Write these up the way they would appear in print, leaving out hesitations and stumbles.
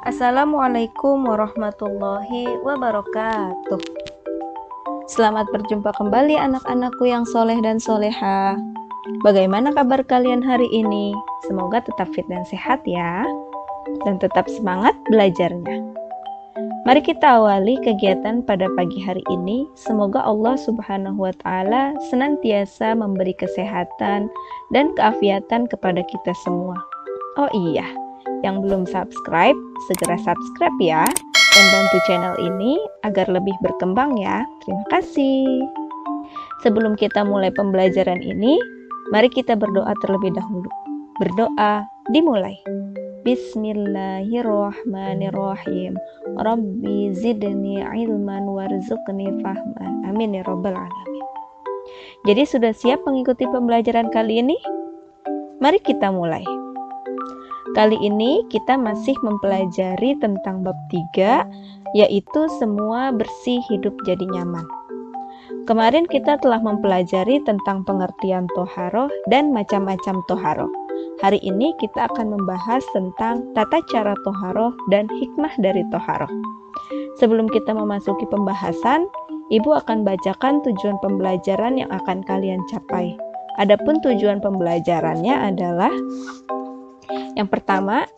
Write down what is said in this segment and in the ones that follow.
Assalamualaikum warahmatullahi wabarakatuh. Selamat berjumpa kembali anak-anakku yang soleh dan soleha. Bagaimana kabar kalian hari ini? Semoga tetap fit dan sehat ya, dan tetap semangat belajarnya. Mari kita awali kegiatan pada pagi hari ini. Semoga Allah Subhanahu wa Ta'ala senantiasa memberi kesehatan dan keafiatan kepada kita semua. Oh iya, yang belum subscribe, segera subscribe ya, dan bantu channel ini agar lebih berkembang ya. Terima kasih. Sebelum kita mulai pembelajaran ini, mari kita berdoa terlebih dahulu. Berdoa dimulai. Bismillahirrahmanirrahim. Rabbi zidni ilman warzuqni fahman. Amin ya rabbal alamin. Jadi sudah siap mengikuti pembelajaran kali ini? Mari kita mulai. Kali ini kita masih mempelajari tentang bab 3, yaitu semua bersih hidup jadi nyaman. Kemarin kita telah mempelajari tentang pengertian toharoh dan macam-macam toharoh. Hari ini kita akan membahas tentang tata cara toharoh dan hikmah dari toharoh. Sebelum kita memasuki pembahasan, Ibu akan bacakan tujuan pembelajaran yang akan kalian capai. Adapun tujuan pembelajarannya adalah: yang pertama,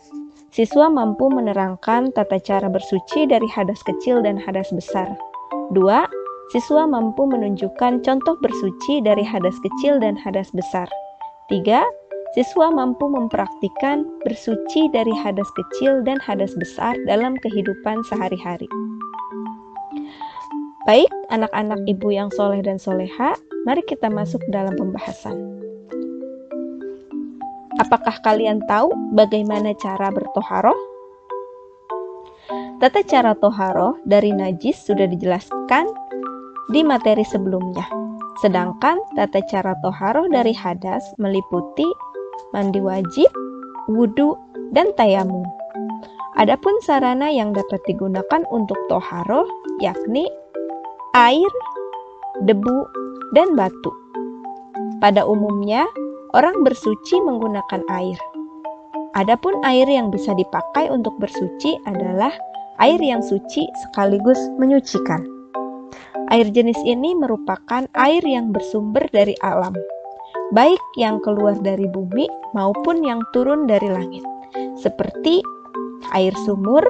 siswa mampu menerangkan tata cara bersuci dari hadas kecil dan hadas besar. 2. Siswa mampu menunjukkan contoh bersuci dari hadas kecil dan hadas besar. 3. Siswa mampu mempraktikkan bersuci dari hadas kecil dan hadas besar dalam kehidupan sehari-hari. Baik, anak-anak ibu yang soleh dan soleha, mari kita masuk dalam pembahasan. Apakah kalian tahu bagaimana cara bertoharoh? Tata cara toharoh dari najis sudah dijelaskan di materi sebelumnya. Sedangkan tata cara toharoh dari hadas meliputi mandi wajib, wudhu, dan tayamum. Adapun sarana yang dapat digunakan untuk toharoh yakni air, debu, dan batu. Pada umumnya, orang bersuci menggunakan air. Adapun air yang bisa dipakai untuk bersuci adalah air yang suci sekaligus menyucikan. Air jenis ini merupakan air yang bersumber dari alam, baik yang keluar dari bumi maupun yang turun dari langit, seperti air sumur,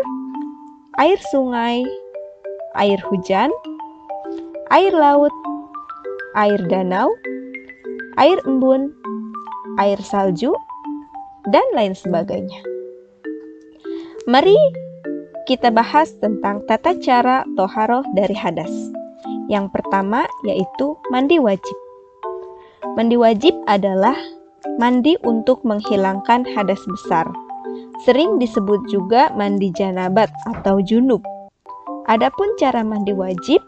air sungai, air hujan, air laut, air danau, air embun, air salju, dan lain sebagainya. Mari kita bahas tentang tata cara toharoh dari hadas. Yang pertama yaitu mandi wajib. Mandi wajib adalah mandi untuk menghilangkan hadas besar. Sering disebut juga mandi janabat atau junub. Adapun cara mandi wajib,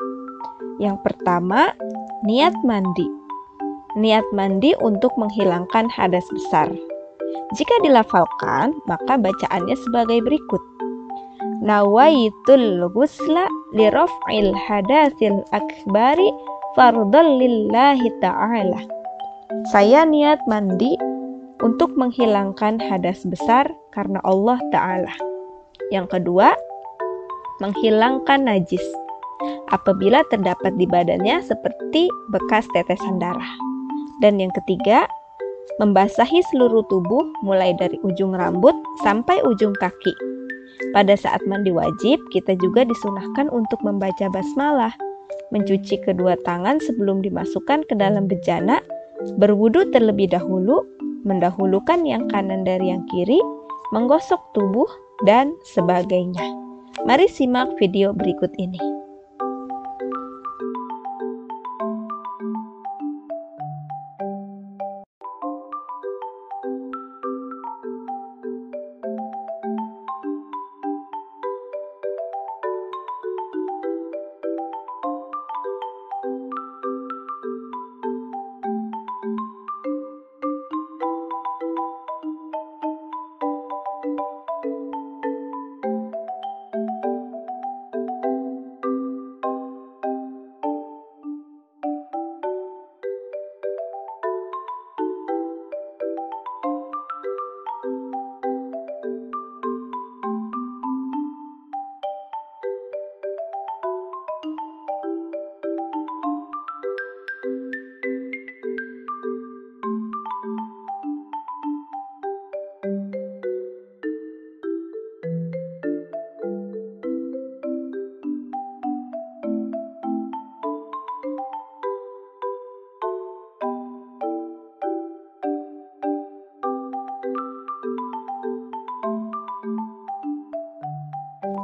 yang pertama, niat mandi. Niat mandi untuk menghilangkan hadas besar. Jika dilafalkan, maka bacaannya sebagai berikut. Nawaitul ghusla li raf'il hadatsil akbari fardhan lillahi ta'ala. Saya niat mandi untuk menghilangkan hadas besar karena Allah Ta'ala. Yang kedua, menghilangkan najis apabila terdapat di badannya seperti bekas tetesan darah. Dan yang ketiga, membasahi seluruh tubuh mulai dari ujung rambut sampai ujung kaki. Pada saat mandi wajib, kita juga disunahkan untuk membaca basmalah, mencuci kedua tangan sebelum dimasukkan ke dalam bejana, berwudu terlebih dahulu, mendahulukan yang kanan dari yang kiri, menggosok tubuh, dan sebagainya. Mari simak video berikut ini.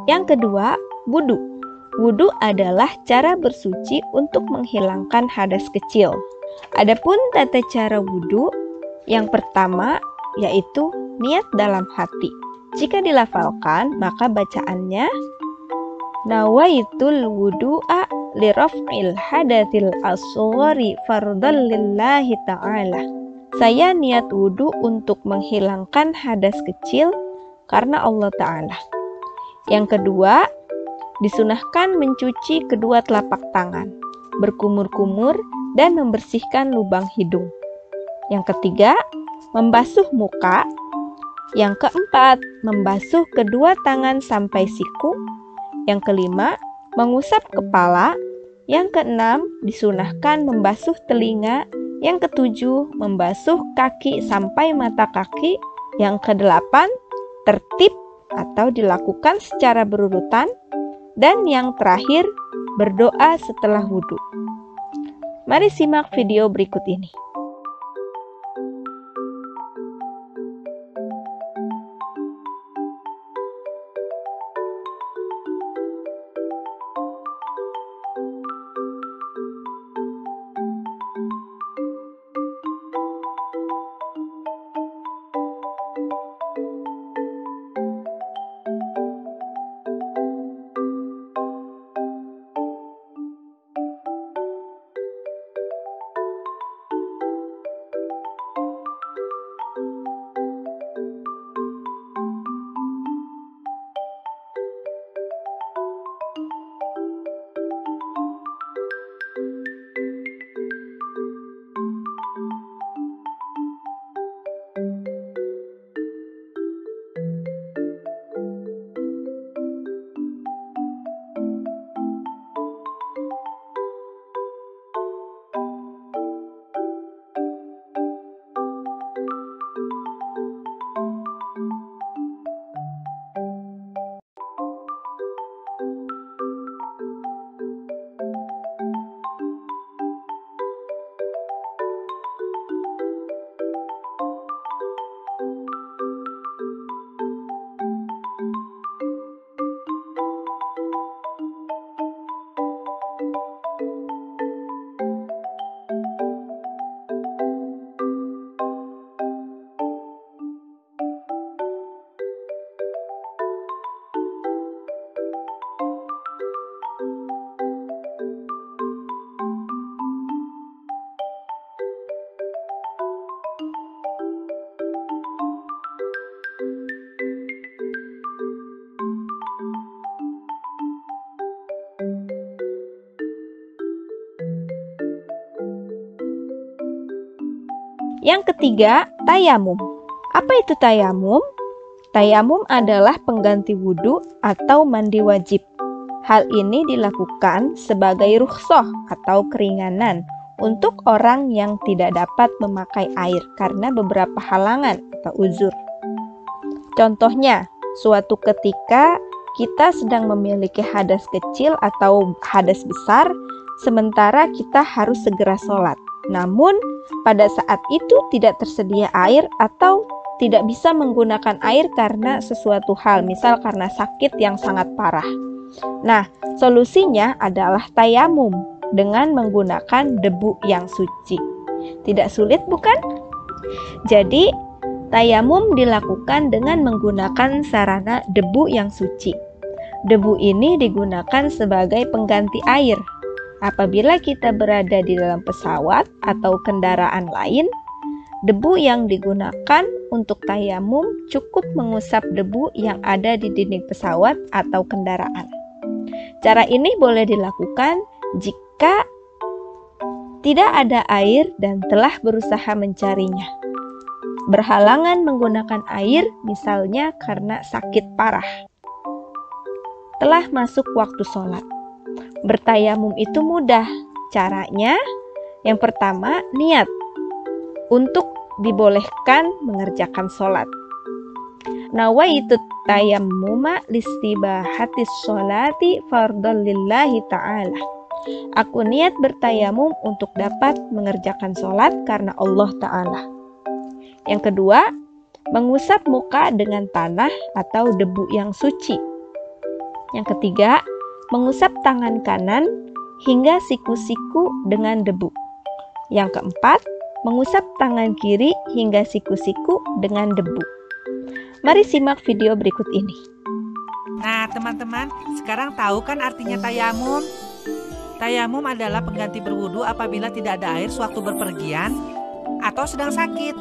Yang kedua, wudu. Wudu adalah cara bersuci untuk menghilangkan hadas kecil. Adapun tata cara wudu, yang pertama yaitu niat dalam hati. Jika dilafalkan, maka bacaannya nawaitul wudu'a liraf'il hadatsil asghari fardhan lillahi ta'ala. Saya niat wudu untuk menghilangkan hadas kecil karena Allah Ta'ala. Yang kedua, disunahkan mencuci kedua telapak tangan, berkumur-kumur dan membersihkan lubang hidung. Yang ketiga, membasuh muka. Yang keempat, membasuh kedua tangan sampai siku. Yang kelima, mengusap kepala. Yang keenam, disunahkan membasuh telinga. Yang ketujuh, membasuh kaki sampai mata kaki. Yang kedelapan, tertib atau dilakukan secara berurutan. Dan yang terakhir, berdoa setelah wudhu. Mari simak video berikut ini. Yang ketiga, tayamum. Apa itu tayamum? Tayamum adalah pengganti wudhu atau mandi wajib. Hal ini dilakukan sebagai rukhsah atau keringanan untuk orang yang tidak dapat memakai air karena beberapa halangan atau uzur. Contohnya, suatu ketika kita sedang memiliki hadas kecil atau hadas besar, sementara kita harus segera sholat. Namun, pada saat itu tidak tersedia air atau tidak bisa menggunakan air karena sesuatu hal, misal karena sakit yang sangat parah. Nah, solusinya adalah tayamum dengan menggunakan debu yang suci. Tidak sulit, bukan? Jadi, tayamum dilakukan dengan menggunakan sarana debu yang suci. Debu ini digunakan sebagai pengganti air. Apabila kita berada di dalam pesawat atau kendaraan lain, debu yang digunakan untuk tayamum cukup mengusap debu yang ada di dinding pesawat atau kendaraan. Cara ini boleh dilakukan jika tidak ada air dan telah berusaha mencarinya. Berhalangan menggunakan air, misalnya karena sakit parah. Telah masuk waktu sholat. Bertayamum itu mudah. Caranya, yang pertama, niat untuk dibolehkan mengerjakan sholat. Nawaitu tayammuma listibahatis sholati fardhan lillahi ta'ala. Aku niat bertayamum untuk dapat mengerjakan sholat karena Allah Ta'ala. Yang kedua, mengusap muka dengan tanah atau debu yang suci. Yang ketiga, mengusap tangan kanan hingga siku-siku dengan debu. Yang keempat, mengusap tangan kiri hingga siku-siku dengan debu. Mari simak video berikut ini. Nah, teman-teman, sekarang tahu kan artinya tayamum? Tayamum adalah pengganti berwudu apabila tidak ada air sewaktu berpergian atau sedang sakit.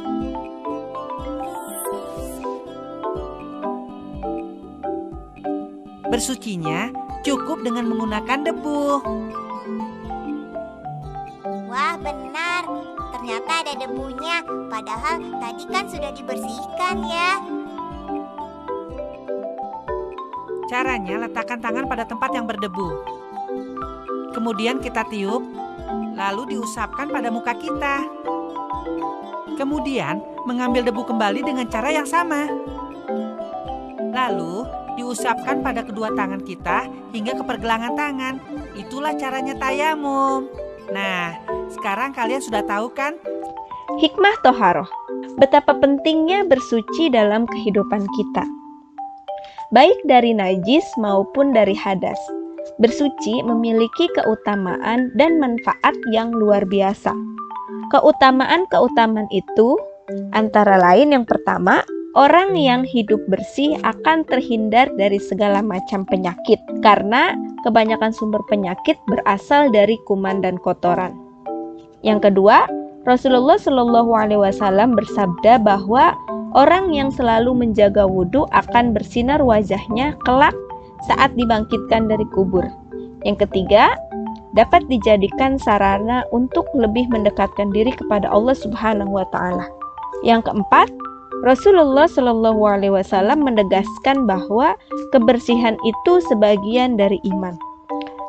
Bersucinya cukup dengan menggunakan debu. Wah, benar. Ternyata ada debunya. Padahal tadi kan sudah dibersihkan ya. Caranya, letakkan tangan pada tempat yang berdebu. Kemudian kita tiup, lalu diusapkan pada muka kita. Kemudian, mengambil debu kembali dengan cara yang sama. Lalu, diusapkan pada kedua tangan kita hingga ke pergelangan tangan. Itulah caranya tayamum. Nah, sekarang kalian sudah tahu kan? Hikmah toharoh, betapa pentingnya bersuci dalam kehidupan kita. Baik dari najis maupun dari hadas. Bersuci memiliki keutamaan dan manfaat yang luar biasa. Keutamaan-keutamaan itu antara lain yang pertama, orang yang hidup bersih akan terhindar dari segala macam penyakit karena kebanyakan sumber penyakit berasal dari kuman dan kotoran. Yang kedua, Rasulullah Shallallahu Alaihi Wasallam bersabda bahwa orang yang selalu menjaga wudhu akan bersinar wajahnya kelak saat dibangkitkan dari kubur. Yang ketiga, dapat dijadikan sarana untuk lebih mendekatkan diri kepada Allah Subhanahu wa Ta'ala. Yang keempat, Rasulullah Shallallahu Alaihi Wasallam menegaskan bahwa kebersihan itu sebagian dari iman.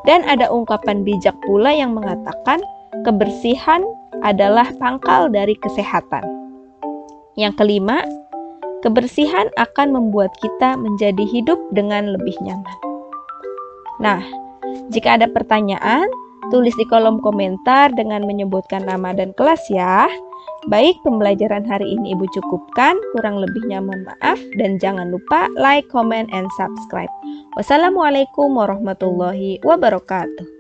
Dan ada ungkapan bijak pula yang mengatakan kebersihan adalah pangkal dari kesehatan. Yang kelima, kebersihan akan membuat kita menjadi hidup dengan lebih nyaman. Nah, jika ada pertanyaan, tulis di kolom komentar dengan menyebutkan nama dan kelas ya. Baik, pembelajaran hari ini Ibu cukupkan, kurang lebihnya mohon maaf, dan jangan lupa like, comment, and subscribe. Wassalamualaikum warahmatullahi wabarakatuh.